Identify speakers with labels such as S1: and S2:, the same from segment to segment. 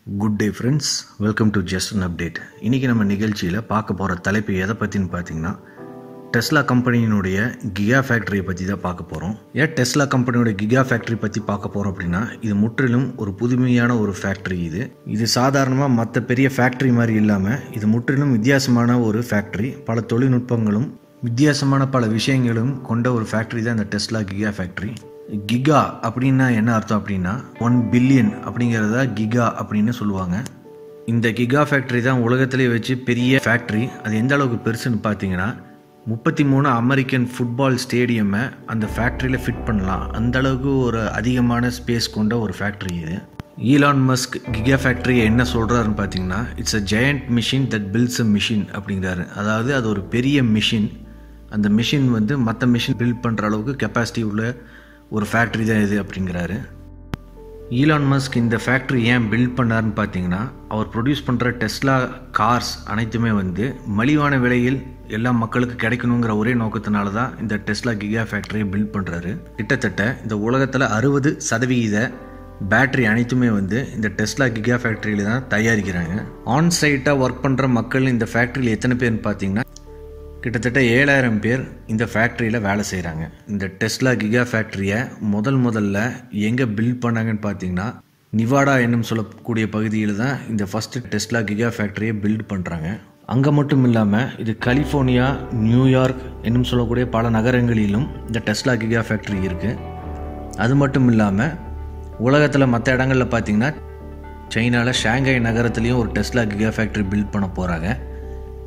S1: Good day friends, welcome to just an update. இன்றைக்கி நம்ம நிகழ்ச்சியில் பார்க்க போகிற தலைப்பு எதை பற்றின்னு பார்த்தீங்கன்னா டெஸ்லா கம்பெனியினுடைய கிகா ஃபேக்ட்ரியை பற்றி தான் பார்க்க போகிறோம். ஏன் டெஸ்லா கம்பெனியோட கிகா ஃபேக்ட்ரி பற்றி பார்க்க போகிறோம் அப்படின்னா, இது முற்றிலும் ஒரு புதுமையான ஒரு ஃபேக்ட்ரி. இது சாதாரணமாக மற்ற பெரிய ஃபேக்ட்ரி மாதிரி இல்லாமல் இது முற்றிலும் வித்தியாசமான ஒரு ஃபேக்ட்ரி. பல தொழில்நுட்பங்களும் வித்தியாசமான பல விஷயங்களும் கொண்ட ஒரு ஃபேக்ட்ரி தான் இந்த டெஸ்லா கிகா ஃபேக்ட்ரி. கிகா அப்படின்னா என்ன அர்த்தம் அப்படின்னா 1 பில்லியன் அப்படிங்கிறத கிகா அப்படின்னு சொல்லுவாங்க. இந்த கிகா ஃபேக்ட்ரி தான் உலகத்திலே வச்சு பெரிய ஃபேக்ட்ரி. அது எந்த அளவுக்கு பெருசுன்னு பார்த்தீங்கன்னா 33 அமெரிக்கன் ஃபுட்பால் ஸ்டேடியமை அந்த ஃபேக்ட்ரியில் ஃபிட் பண்ணலாம். அந்த அளவுக்கு ஒரு அதிகமான ஸ்பேஸ் கொண்ட ஒரு ஃபேக்ட்ரி இது. ஈலான் மஸ்க் கிகா ஃபேக்ட்ரியை என்ன சொல்கிறாருன்னு பார்த்தீங்கன்னா, it's a giant machine that builds a machine அப்படிங்கிறாரு. அதாவது அது ஒரு பெரிய மிஷின். அந்த மிஷின் வந்து மற்ற மிஷின் பில்ட் பண்ணுற அளவுக்கு கெப்பாசிட்டி உள்ள ஒரு ஃபேக்ட்ரி தான் இது அப்படிங்கிறாரு. ஈலான் மஸ்க் இந்த ஃபேக்ட்ரி ஏன் பில்ட் பண்ணாருன்னு பார்த்தீங்கன்னா, அவர் ப்ரொடியூஸ் பண்ணுற டெஸ்லா கார்ஸ் அனைத்துமே வந்து மலிவான விலையில் எல்லா மக்களுக்கு கிடைக்கணுங்கிற ஒரே நோக்கத்தினால தான் இந்த டெஸ்லா கிகா ஃபேக்ட்ரியை பில்ட் பண்ணுறாரு. கிட்டத்தட்ட இந்த உலகத்தில் 60% பேட்டரி அனைத்துமே வந்து இந்த டெஸ்லா கிகா ஃபேக்ட்ரியில் தான் தயாரிக்கிறாங்க. ஆன் சைட்டாக ஒர்க் பண்ணுற மக்கள் இந்த ஃபேக்ட்ரியில் எத்தனை பேர்னு பார்த்தீங்கன்னா, கிட்டத்தட்ட 7000 பேர் இந்த ஃபேக்ட்ரியில் வேலை செய்கிறாங்க. இந்த டெஸ்லா கிகா ஃபேக்ட்ரியை முதல்ல எங்கே பில்ட் பண்ணாங்கன்னு பார்த்தீங்கன்னா, நிவாடா என்னும் சொல்லக்கூடிய பகுதியில் தான் இந்த ஃபஸ்ட்டு டெஸ்லா கிகா ஃபேக்ட்ரியை பில்ட் பண்ணுறாங்க. அங்கே மட்டும் இல்லாமல் இது கலிஃபோர்னியா, நியூயார்க் என்னும் சொல்லக்கூடிய பல நகரங்களிலும் இந்த டெஸ்லா கிகா ஃபேக்ட்ரி இருக்குது. அது மட்டும் இல்லாமல் உலகத்தில் மற்ற இடங்களில் பார்த்திங்கன்னா, சைனாவில் ஷாங்காய் நகரத்துலேயும் ஒரு டெஸ்லா கிகா ஃபேக்ட்ரி பில்ட் பண்ண போகிறாங்க.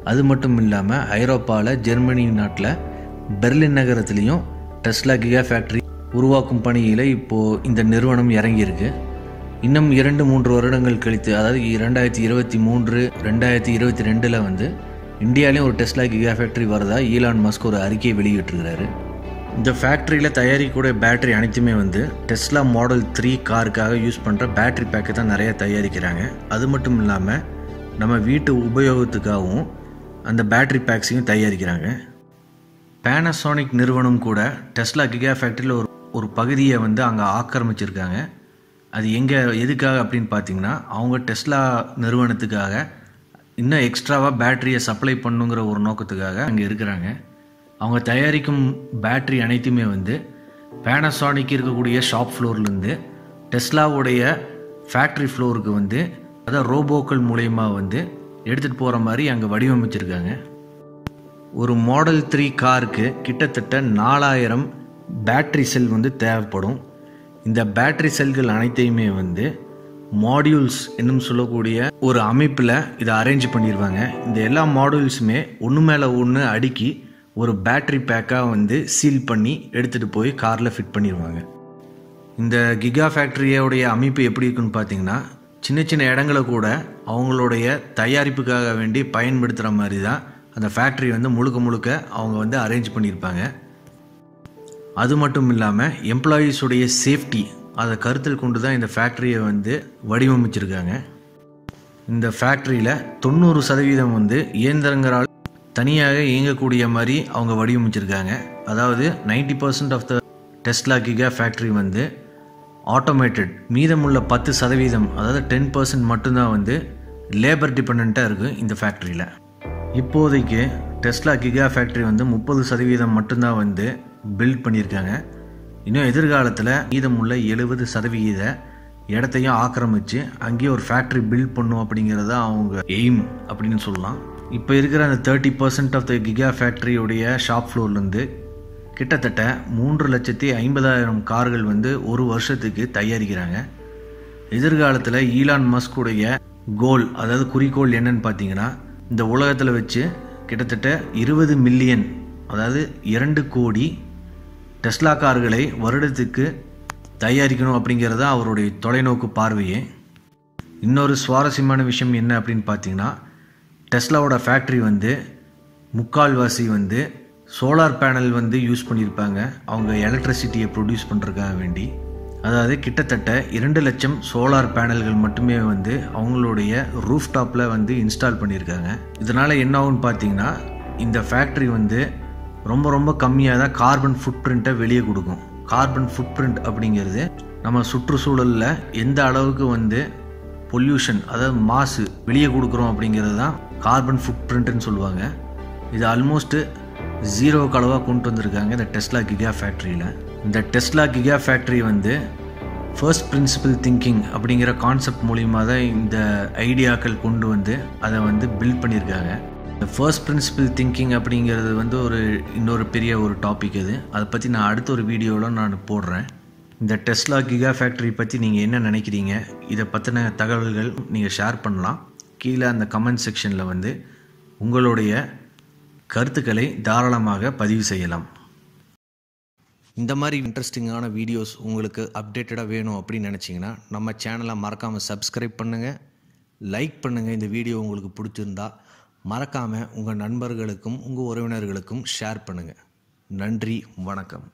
S1: அது மட்டும் இல்லாமல் ஐரோப்பாவில் ஜெர்மனி நாட்டில் பெர்லின் நகரத்துலேயும் டெஸ்லா கிகா ஃபேக்ட்ரி உருவாக்கும் பணியில் இப்போது இந்த நிறுவனம் இறங்கியிருக்கு. இன்னும் 2-3 வருடங்கள் கழித்து, அதாவது 2023, 2022 வந்து இந்தியாவிலையும் ஒரு டெஸ்லா கிகா ஃபேக்ட்ரி வரதா ஈலான் மஸ்க் ஒரு அறிக்கையை வெளியிட்டிருக்கிறாரு. இந்த ஃபேக்ட்ரியில் தயாரிக்கக்கூடிய பேட்டரி அனைத்துமே வந்து டெஸ்லா மாடல் 3 காருக்காக யூஸ் பண்ணுற பேட்டரி பேக்கை தான் நிறையா தயாரிக்கிறாங்க. அது மட்டும் இல்லாமல் நம்ம வீட்டு உபயோகத்துக்காகவும் அந்த பேட்டரி பேக்ஸையும் தயாரிக்கிறாங்க. பேனசோனிக் நிறுவனம் கூட டெஸ்லா கிகா ஃபேக்ட்ரியில் ஒரு பகுதியை வந்து அங்கே ஆக்கிரமிச்சிருக்காங்க. அது எதுக்காக அப்படின்னு பார்த்தீங்கன்னா, அவங்க டெஸ்லா நிறுவனத்துக்காக இன்னும் எக்ஸ்ட்ராவாக பேட்டரியை சப்ளை பண்ணுங்கிற ஒரு நோக்கத்துக்காக அங்கே இருக்கிறாங்க. அவங்க தயாரிக்கும் பேட்டரி அனைத்துமே வந்து பேனசோனிக் இருக்கக்கூடிய ஷாப் ஃப்ளோர்லேருந்து டெஸ்லாவுடைய ஃபேக்ட்ரி ஃப்ளோருக்கு வந்து அதாவது ரோபோக்கள் மூலயமா வந்து எடுத்துகிட்டு போகிற மாதிரி அங்கே வடிவமைச்சிருக்காங்க. ஒரு மாடல் 3 காருக்கு கிட்டத்தட்ட 4000 பேட்ரி செல் வந்து தேவைப்படும். இந்த பேட்ரி செல்கள் அனைத்தையுமே வந்து மாடியூல்ஸ் என்னும் சொல்லக்கூடிய ஒரு அமைப்பில் இதை அரேஞ்ச் பண்ணிடுவாங்க. இந்த எல்லா மாடியூல்ஸுமே ஒன்று மேலே ஒன்று அடுக்கி ஒரு பேட்ரி பேக்காக வந்து சீல் பண்ணி எடுத்துகிட்டு போய் காரில் ஃபிட் பண்ணிடுவாங்க. இந்த கிகா ஃபேக்ட்ரியோடைய அமைப்பு எப்படி இருக்குன்னு பார்த்தீங்கன்னா, சின்ன இடங்களை கூட அவங்களுடைய தயாரிப்புக்காக வேண்டி பயன்படுத்துகிற மாதிரி தான் அந்த ஃபேக்ட்ரி வந்து முழுக்க அவங்க வந்து அரேஞ்ச் பண்ணியிருப்பாங்க. அது மட்டும் இல்லாமல் எம்ப்ளாயீஸுடைய சேஃப்டி அதை கருத்தில் கொண்டு தான் இந்த ஃபேக்ட்ரியை வந்து வடிவமைச்சிருக்காங்க. இந்த ஃபேக்ட்ரியில் 90% வந்து இயந்திரங்களால் தனியாக இயங்கக்கூடிய மாதிரி அவங்க வடிவமைச்சிருக்காங்க. அதாவது 90% of the Tesla giga factory வந்து ஆட்டோமேட்டட். மீதமுள்ள 10%, அதாவது 10% மட்டும்தான் வந்து லேபர் டிபெண்ட்டாக இருக்குது இந்த ஃபேக்ட்ரியில். இப்போதைக்கு டெஸ்லா கிகா ஃபேக்ட்ரி வந்து 30% மட்டும்தான் வந்து பில்ட் பண்ணியிருக்காங்க. இன்னும் எதிர்காலத்தில் மீதமுள்ள 70% இடத்தையும் ஆக்கிரமித்து அங்கேயே ஒரு ஃபேக்ட்ரி பில்ட் பண்ணும் அப்படிங்கிறத அவங்க எய்ம் அப்படின்னு சொல்லலாம். இப்போ இருக்கிற அந்த 30% ஆஃப் த கிகா ஃபேக்ட்ரியுடைய ஷாப் ஃப்ளோர்லேருந்து கிட்டத்தட்ட 3,50,000 கார்கள் வந்து ஒரு வருஷத்துக்கு தயாரிக்கிறாங்க. எதிர்காலத்தில் ஈலான் மஸ்குடைய கோல், அதாவது குறிக்கோள் என்னன்னு பார்த்தீங்கன்னா, இந்த உலகத்தில் வச்சு கிட்டத்தட்ட 20 மில்லியன், அதாவது 2 கோடி டெஸ்லா கார்களை வருடத்துக்கு தயாரிக்கணும் அப்படிங்கிறது தான் அவருடைய தொலைநோக்கு பார்வையே. இன்னொரு சுவாரஸ்யமான விஷயம் என்ன அப்படின்னு பார்த்தீங்கன்னா, டெஸ்லாவோட ஃபேக்ட்ரி வந்து முக்கால்வாசி வந்து சோலார் பேனல் வந்து யூஸ் பண்ணியிருப்பாங்க அவங்க எலக்ட்ரிசிட்டியை ப்ரொடியூஸ் பண்ணுறதுக்காக வேண்டி. அதாவது கிட்டத்தட்ட 2 லட்சம் சோலார் பேனல்கள் மட்டுமே வந்து அவங்களுடைய ரூஃப் டாப்பில் வந்து இன்ஸ்டால் பண்ணியிருக்காங்க. இதனால் என்ன ஆகுன்னு பார்த்தீங்கன்னா, இந்த ஃபேக்ட்ரி வந்து ரொம்ப கம்மியாக தான் கார்பன் ஃபுட் பிரிண்ட்டை வெளியே கொடுக்கும். கார்பன் ஃபுட் பிரிண்ட் அப்படிங்கிறது நம்ம சுற்றுச்சூழலில் எந்த அளவுக்கு வந்து பொல்யூஷன், அதாவது மாசு வெளியே கொடுக்குறோம் அப்படிங்கிறது தான் கார்பன் ஃபுட் பிரிண்ட்னு சொல்லுவாங்க. இது ஆல்மோஸ்ட்டு 0 அளவாக கொண்டு வந்திருக்காங்க இந்த டெஸ்லா கிகா ஃபேக்ட்ரியில். இந்த டெஸ்லா கிகா ஃபேக்ட்ரி வந்து ஃபர்ஸ்ட் பிரின்சிபல் திங்கிங் அப்படிங்கிற கான்செப்ட் மூலிமா தான் இந்த ஐடியாக்கள் கொண்டு வந்து அதை வந்து பில்ட் பண்ணியிருக்காங்க. இந்த ஃபர்ஸ்ட் பிரின்சிபல் திங்கிங் அப்படிங்கிறது வந்து இன்னொரு பெரிய ஒரு டாபிக் அது. அதை பற்றி நான் அடுத்த ஒரு வீடியோவில் நான் போடுறேன். இந்த டெஸ்லா கிகா ஃபேக்ட்ரி பற்றி நீங்கள் என்ன நினைக்கிறீங்க, இதை பற்றின தகவல்கள் நீங்கள் ஷேர் பண்ணலாம். கீழே அந்த கமெண்ட் செக்ஷனில் வந்து உங்களுடைய கருத்துக்களை தாராளமாக பதிவு செய்யலாம். இந்த மாதிரி இன்ட்ரெஸ்டிங்கான வீடியோஸ் உங்களுக்கு அப்டேட்டடாக வேணும் அப்படின்னு நினச்சிங்கன்னா நம்ம சேனலை மறக்காமல் சப்ஸ்கிரைப் பண்ணுங்கள், லைக் பண்ணுங்கள். இந்த வீடியோ உங்களுக்கு பிடிச்சிருந்தா மறக்காமல் உங்கள் நண்பர்களுக்கும் உங்கள் உறவினர்களுக்கும் ஷேர் பண்ணுங்கள். நன்றி, வணக்கம்.